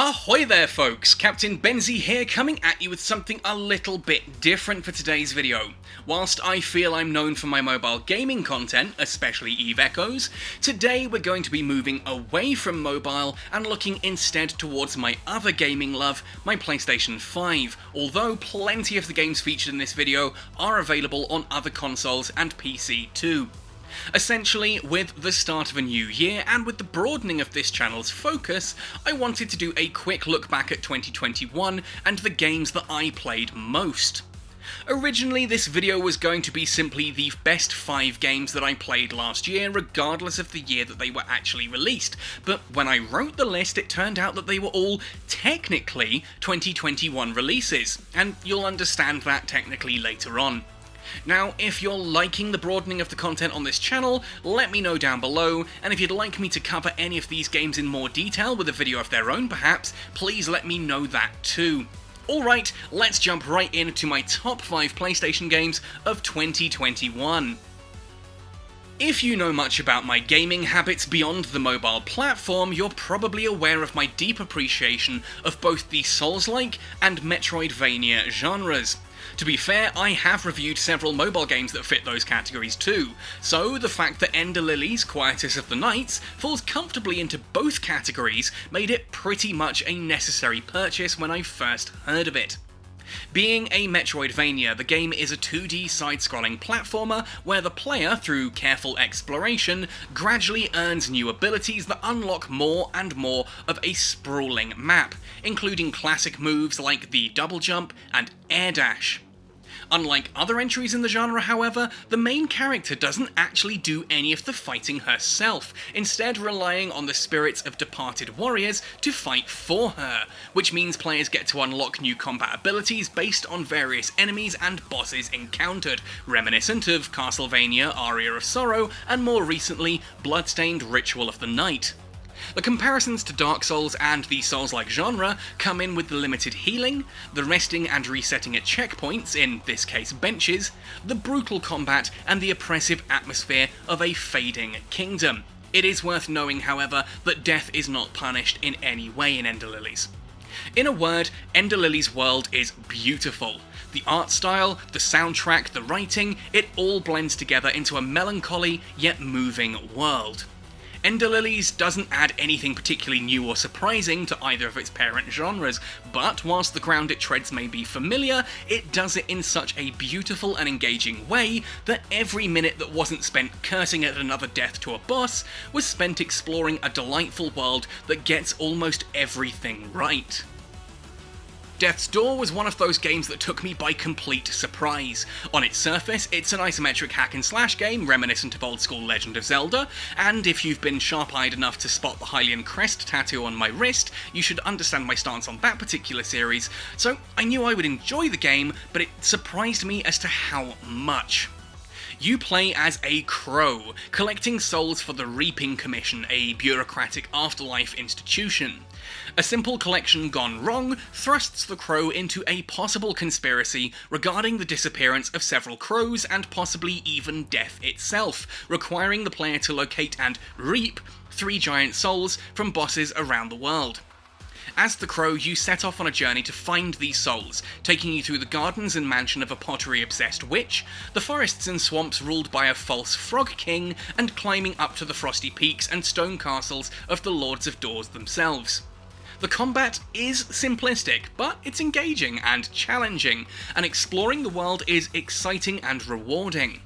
Ahoy there folks, Captain Benzie here coming at you with something a little bit different for today's video. Whilst I feel I'm known for my mobile gaming content, especially Eve Echoes, today we're going to be moving away from mobile and looking instead towards my other gaming love, my PlayStation 5, although plenty of the games featured in this video are available on other consoles and PC too. Essentially, with the start of a new year and with the broadening of this channel's focus, I wanted to do a quick look back at 2021 and the games that I played most. Originally, this video was going to be simply the best 5 games that I played last year, regardless of the year that they were actually released, but when I wrote the list it turned out that they were all technically 2021 releases, and you'll understand that technically later on. Now, if you're liking the broadening of the content on this channel, let me know down below, and if you'd like me to cover any of these games in more detail with a video of their own perhaps, please let me know that too. Alright, let's jump right into my top 5 PlayStation games of 2021. If you know much about my gaming habits beyond the mobile platform, you're probably aware of my deep appreciation of both the Souls-like and Metroidvania genres. To be fair, I have reviewed several mobile games that fit those categories too, so the fact that Lilies, Quietus of the Nights falls comfortably into both categories made it pretty much a necessary purchase when I first heard of it. Being a Metroidvania, the game is a 2D side-scrolling platformer where the player, through careful exploration, gradually earns new abilities that unlock more and more of a sprawling map, including classic moves like the double jump and air dash. Unlike other entries in the genre, however, the main character doesn't actually do any of the fighting herself, instead relying on the spirits of departed warriors to fight for her, which means players get to unlock new combat abilities based on various enemies and bosses encountered, reminiscent of Castlevania Aria of Sorrow and more recently Bloodstained Ritual of the Night. The comparisons to Dark Souls and the Souls-like genre come in with the limited healing, the resting and resetting at checkpoints, in this case benches, the brutal combat, and the oppressive atmosphere of a fading kingdom. It is worth knowing, however, that death is not punished in any way in Lilies. In a word, Lilies' world is beautiful. The art style, the soundtrack, the writing, it all blends together into a melancholy yet moving world. Lilies doesn't add anything particularly new or surprising to either of its parent genres, but whilst the ground it treads may be familiar, it does it in such a beautiful and engaging way that every minute that wasn't spent cursing at another death to a boss was spent exploring a delightful world that gets almost everything right. Death's Door was one of those games that took me by complete surprise. On its surface, it's an isometric hack-and-slash game reminiscent of old-school Legend of Zelda, and if you've been sharp-eyed enough to spot the Hylian crest tattoo on my wrist, you should understand my stance on that particular series, so I knew I would enjoy the game, but it surprised me as to how much. You play as a crow, collecting souls for the Reaping Commission, a bureaucratic afterlife institution. A simple collection gone wrong thrusts the crow into a possible conspiracy regarding the disappearance of several crows and possibly even death itself, requiring the player to locate and reap 3 giant souls from bosses around the world. As the crow, you set off on a journey to find these souls, taking you through the gardens and mansion of a pottery-obsessed witch, the forests and swamps ruled by a false frog king, and climbing up to the frosty peaks and stone castles of the Lords of Doors themselves. The combat is simplistic, but it's engaging and challenging, and exploring the world is exciting and rewarding.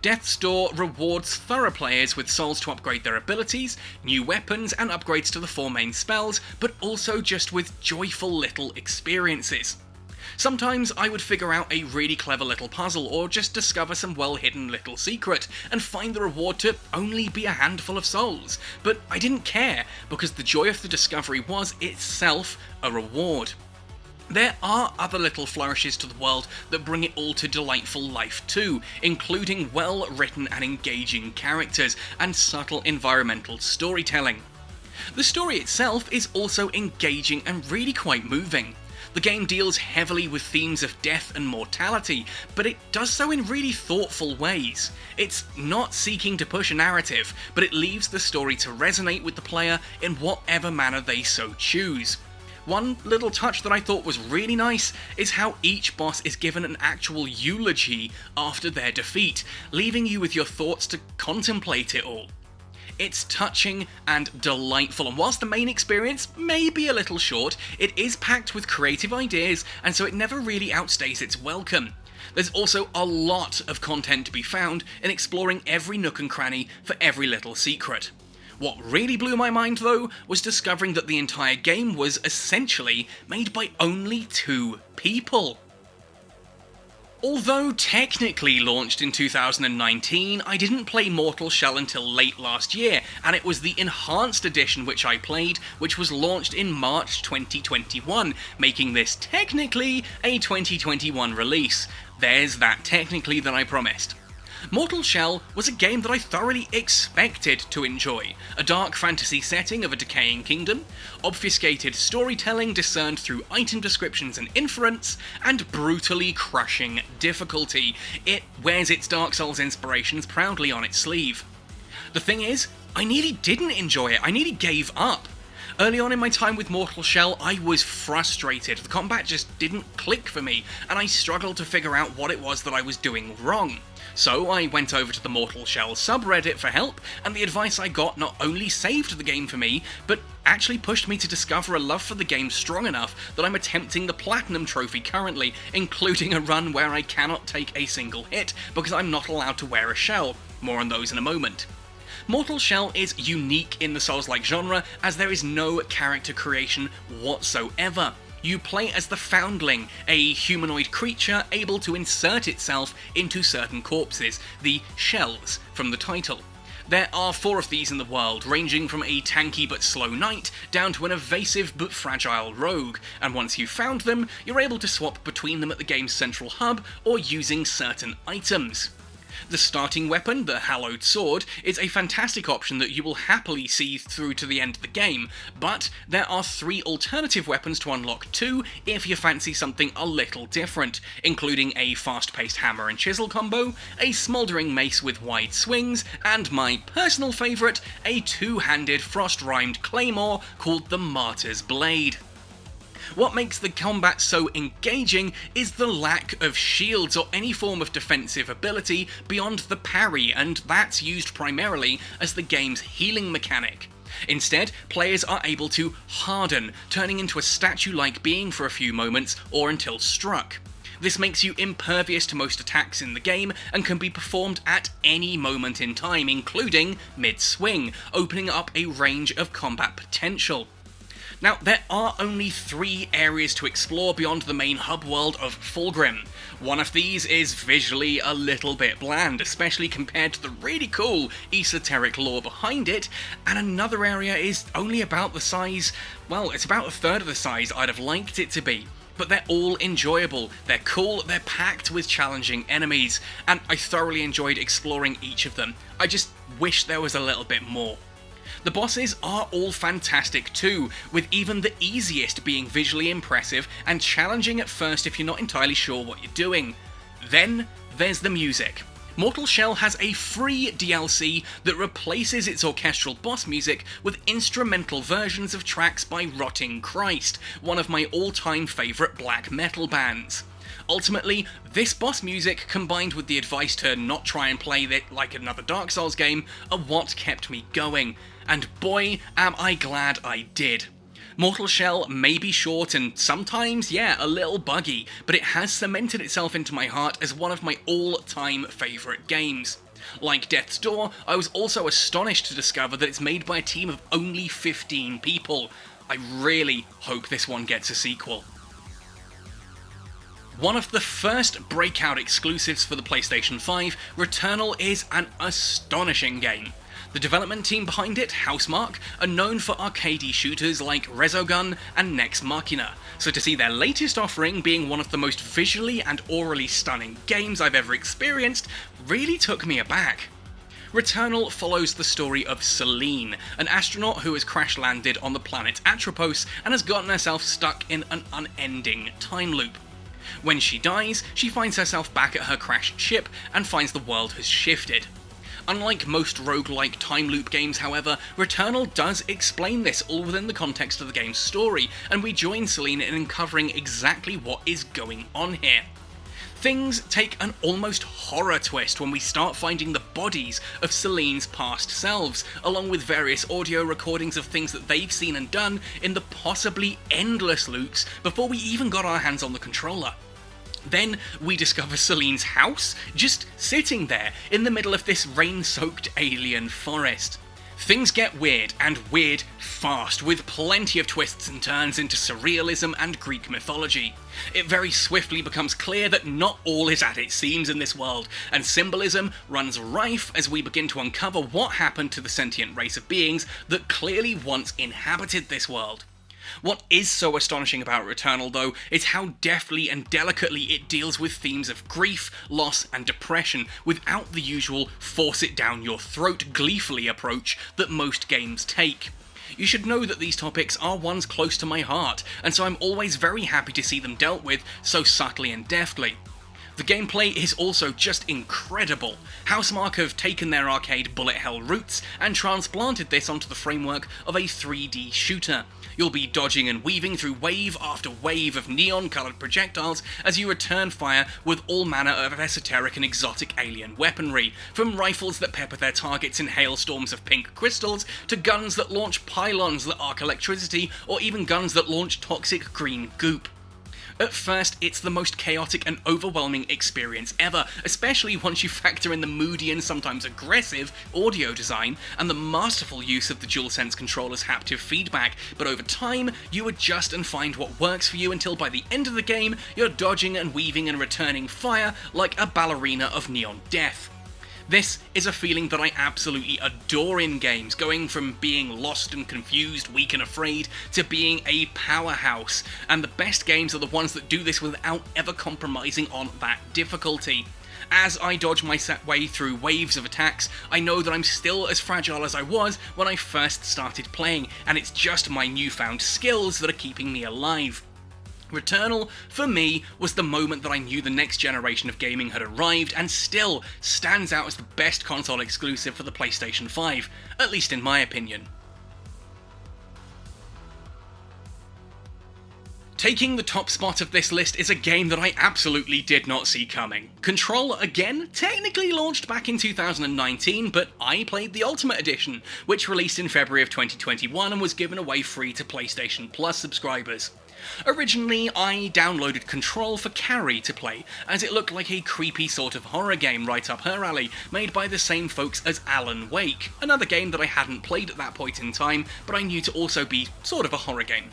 Death's Door rewards thorough players with souls to upgrade their abilities, new weapons, and upgrades to the 4 main spells, but also just with joyful little experiences. Sometimes I would figure out a really clever little puzzle, or just discover some well-hidden little secret, and find the reward to only be a handful of souls, but I didn't care, because the joy of the discovery was itself a reward. There are other little flourishes to the world that bring it all to delightful life too, including well-written and engaging characters, and subtle environmental storytelling. The story itself is also engaging and really quite moving. The game deals heavily with themes of death and mortality, but it does so in really thoughtful ways. It's not seeking to push a narrative, but it leaves the story to resonate with the player in whatever manner they so choose. One little touch that I thought was really nice is how each boss is given an actual eulogy after their defeat, leaving you with your thoughts to contemplate it all. It's touching and delightful, and whilst the main experience may be a little short, it is packed with creative ideas, and so it never really outstays its welcome. There's also a lot of content to be found in exploring every nook and cranny for every little secret. What really blew my mind though was discovering that the entire game was essentially made by only 2 people. Although technically launched in 2019, I didn't play Mortal Shell until late last year, and it was the Enhanced Edition which I played, which was launched in March 2021, making this technically a 2021 release. There's that technically that I promised. Mortal Shell was a game that I thoroughly expected to enjoy. A dark fantasy setting of a decaying kingdom, obfuscated storytelling discerned through item descriptions and inference, and brutally crushing difficulty. It wears its Dark Souls inspirations proudly on its sleeve. The thing is, I nearly didn't enjoy it, I nearly gave up. Early on in my time with Mortal Shell, I was frustrated. The combat just didn't click for me, and I struggled to figure out what it was that I was doing wrong. So I went over to the Mortal Shell subreddit for help, and the advice I got not only saved the game for me, but actually pushed me to discover a love for the game strong enough that I'm attempting the Platinum Trophy currently, including a run where I cannot take a single hit because I'm not allowed to wear a shell. More on those in a moment. Mortal Shell is unique in the Souls-like genre as there is no character creation whatsoever. You play as the Foundling, a humanoid creature able to insert itself into certain corpses, the shells from the title. There are 4 of these in the world, ranging from a tanky but slow knight down to an evasive but fragile rogue, and once you've found them, you're able to swap between them at the game's central hub or using certain items. The starting weapon, the Hallowed Sword, is a fantastic option that you will happily see through to the end of the game, but there are 3 alternative weapons to unlock too if you fancy something a little different, including a fast-paced hammer and chisel combo, a smouldering mace with wide swings, and my personal favourite, a 2-handed frost-rhymed claymore called the Martyr's Blade. What makes the combat so engaging is the lack of shields or any form of defensive ability beyond the parry, and that's used primarily as the game's healing mechanic. Instead, players are able to harden, turning into a statue-like being for a few moments or until struck. This makes you impervious to most attacks in the game and can be performed at any moment in time, including mid-swing, opening up a range of combat potential. Now, there are only 3 areas to explore beyond the main hub world of Fulgrim. One of these is visually a little bit bland, especially compared to the really cool esoteric lore behind it, and another area is only about the size, well, it's about a third of the size I'd have liked it to be. But they're all enjoyable, they're cool, they're packed with challenging enemies, and I thoroughly enjoyed exploring each of them. I just wish there was a little bit more. The bosses are all fantastic too, with even the easiest being visually impressive and challenging at first if you're not entirely sure what you're doing. Then there's the music. Mortal Shell has a free DLC that replaces its orchestral boss music with instrumental versions of tracks by Rotting Christ, one of my all-time favourite black metal bands. Ultimately, this boss music, combined with the advice to not try and play it like another Dark Souls game, are what kept me going. And boy, am I glad I did. Mortal Shell may be short and sometimes, a little buggy, but it has cemented itself into my heart as one of my all-time favourite games. Like Death's Door, I was also astonished to discover that it's made by a team of only 15 people. I really hope this one gets a sequel. One of the first breakout exclusives for the PlayStation 5, Returnal is an astonishing game. The development team behind it, Housemarque, are known for arcadey shooters like Resogun and Nex Machina, so to see their latest offering being one of the most visually and aurally stunning games I've ever experienced really took me aback. Returnal follows the story of Celine, an astronaut who has crash-landed on the planet Atropos and has gotten herself stuck in an unending time loop. When she dies, she finds herself back at her crashed ship and finds the world has shifted. Unlike most roguelike time loop games, however, Returnal does explain this all within the context of the game's story, and we join Celine in uncovering exactly what is going on here. Things take an almost horror twist when we start finding the bodies of Celine's past selves, along with various audio recordings of things that they've seen and done in the possibly endless loops before we even got our hands on the controller. Then we discover Celine's house, just sitting there in the middle of this rain-soaked alien forest. Things get weird, and weird fast, with plenty of twists and turns into surrealism and Greek mythology. It very swiftly becomes clear that not all is as it seems in this world, and symbolism runs rife as we begin to uncover what happened to the sentient race of beings that clearly once inhabited this world. What is so astonishing about Returnal, though, is how deftly and delicately it deals with themes of grief, loss, and depression without the usual force-it-down-your-throat gleefully approach that most games take. You should know that these topics are ones close to my heart, and so I'm always very happy to see them dealt with so subtly and deftly. The gameplay is also just incredible. Housemarque have taken their arcade bullet hell roots and transplanted this onto the framework of a 3D shooter. You'll be dodging and weaving through wave after wave of neon-coloured projectiles as you return fire with all manner of esoteric and exotic alien weaponry, from rifles that pepper their targets in hailstorms of pink crystals, to guns that launch pylons that arc electricity, or even guns that launch toxic green goop. At first, it's the most chaotic and overwhelming experience ever, especially once you factor in the moody and sometimes aggressive audio design and the masterful use of the DualSense controller's haptic feedback, but over time, you adjust and find what works for you until by the end of the game, you're dodging and weaving and returning fire like a ballerina of neon death. This is a feeling that I absolutely adore in games, going from being lost and confused, weak and afraid, to being a powerhouse, and the best games are the ones that do this without ever compromising on that difficulty. As I dodge my way through waves of attacks, I know that I'm still as fragile as I was when I first started playing, and it's just my newfound skills that are keeping me alive. Returnal, for me, was the moment that I knew the next generation of gaming had arrived, and still stands out as the best console exclusive for the PlayStation 5, at least in my opinion. Taking the top spot of this list is a game that I absolutely did not see coming. Control, again, technically launched back in 2019, but I played the Ultimate Edition, which released in February of 2021 and was given away free to PlayStation Plus subscribers. Originally, I downloaded Control for Carrie to play, as it looked like a creepy sort of horror game right up her alley, made by the same folks as Alan Wake, another game that I hadn't played at that point in time, but I knew to also be sort of a horror game.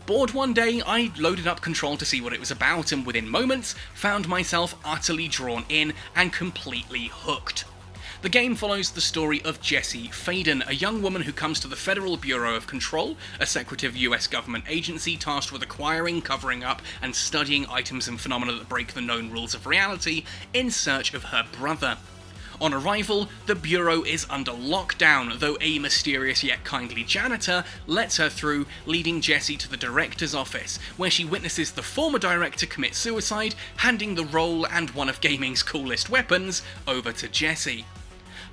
Bored one day, I loaded up Control to see what it was about, and within moments, found myself utterly drawn in and completely hooked. The game follows the story of Jessie Faden, a young woman who comes to the Federal Bureau of Control, a secretive US government agency tasked with acquiring, covering up, and studying items and phenomena that break the known rules of reality, in search of her brother. On arrival, the Bureau is under lockdown, though a mysterious yet kindly janitor lets her through, leading Jessie to the director's office, where she witnesses the former director commit suicide, handing the role and one of gaming's coolest weapons over to Jessie.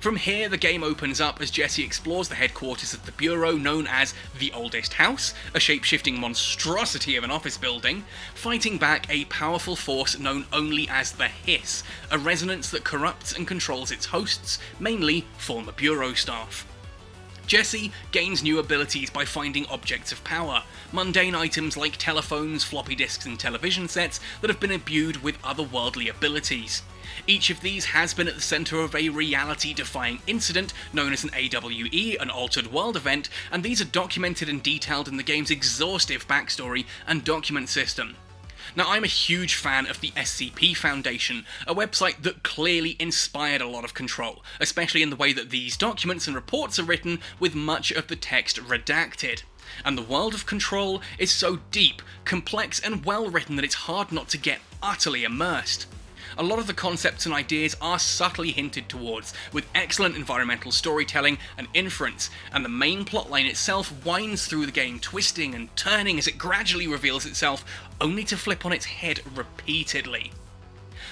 From here, the game opens up as Jessie explores the headquarters of the Bureau, known as the Oldest House, a shape-shifting monstrosity of an office building, fighting back a powerful force known only as the Hiss, a resonance that corrupts and controls its hosts, mainly former Bureau staff. Jessie gains new abilities by finding objects of power, mundane items like telephones, floppy disks and television sets that have been imbued with otherworldly abilities. Each of these has been at the centre of a reality-defying incident known as an AWE, an Altered World event, and these are documented and detailed in the game's exhaustive backstory and document system. Now, I'm a huge fan of the SCP Foundation, a website that clearly inspired a lot of Control, especially in the way that these documents and reports are written with much of the text redacted. And the world of Control is so deep, complex and well written that it's hard not to get utterly immersed. A lot of the concepts and ideas are subtly hinted towards, with excellent environmental storytelling and inference, and the main plotline itself winds through the game, twisting and turning as it gradually reveals itself, only to flip on its head repeatedly.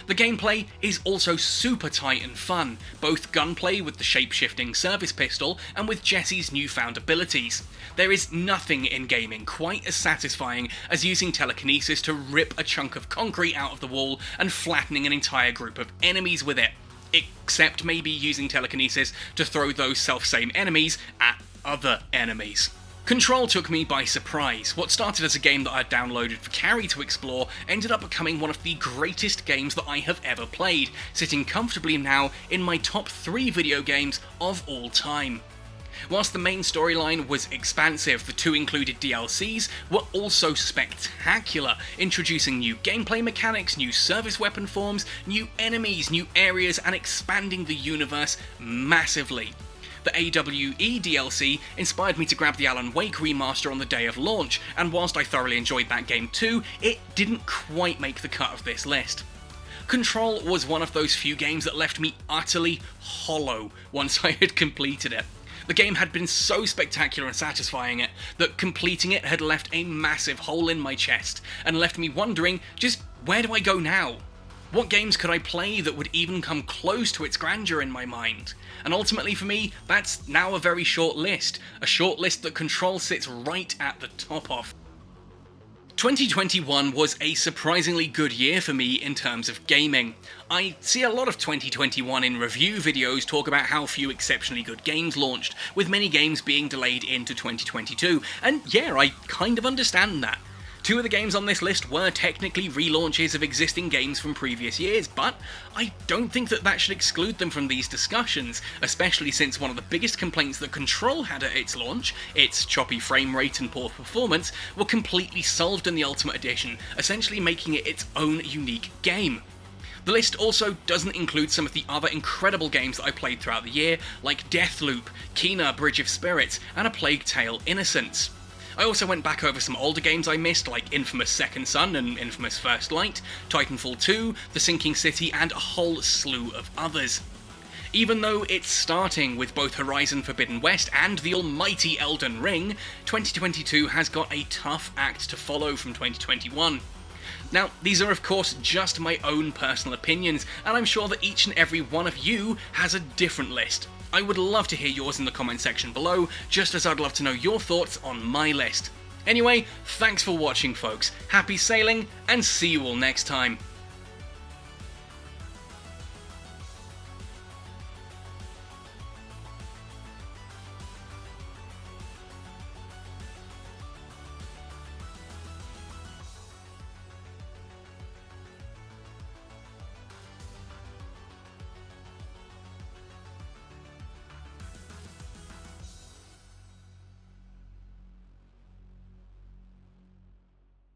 The gameplay is also super tight and fun, both gunplay with the shape-shifting service pistol and with Jesse's newfound abilities. There is nothing in gaming quite as satisfying as using telekinesis to rip a chunk of concrete out of the wall and flattening an entire group of enemies with it. Except maybe using telekinesis to throw those self-same enemies at other enemies. Control took me by surprise. What started as a game that I downloaded for Carrie to explore ended up becoming one of the greatest games that I have ever played, sitting comfortably now in my top 3 video games of all time. Whilst the main storyline was expansive, the 2 included DLCs were also spectacular, introducing new gameplay mechanics, new service weapon forms, new enemies, new areas, and expanding the universe massively. The AWE DLC inspired me to grab the Alan Wake remaster on the day of launch, and whilst I thoroughly enjoyed that game too, it didn't quite make the cut of this list. Control was one of those few games that left me utterly hollow once I had completed it. The game had been so spectacular and satisfying that completing it had left a massive hole in my chest, and left me wondering, just where do I go now? What games could I play that would even come close to its grandeur in my mind? And ultimately for me, that's now a very short list. A short list that Control sits right at the top of. 2021 was a surprisingly good year for me in terms of gaming. I see a lot of 2021 in review videos talk about how few exceptionally good games launched, with many games being delayed into 2022, and yeah, I kind of understand that. 2 of the games on this list were technically relaunches of existing games from previous years, but I don't think that should exclude them from these discussions, especially since one of the biggest complaints that Control had at its launch, its choppy frame rate and poor performance, were completely solved in the Ultimate Edition, essentially making it its own unique game. The list also doesn't include some of the other incredible games that I played throughout the year, like Deathloop, Kena Bridge of Spirits, and A Plague Tale: Innocence. I also went back over some older games I missed, like Infamous Second Son and Infamous First Light, Titanfall 2, The Sinking City, and a whole slew of others. Even though it's starting with both Horizon Forbidden West and the almighty Elden Ring, 2022 has got a tough act to follow from 2021. Now, these are of course just my own personal opinions, and I'm sure that each and every one of you has a different list. I would love to hear yours in the comment section below, just as I'd love to know your thoughts on my list. Anyway, thanks for watching folks, happy sailing, and see you all next time.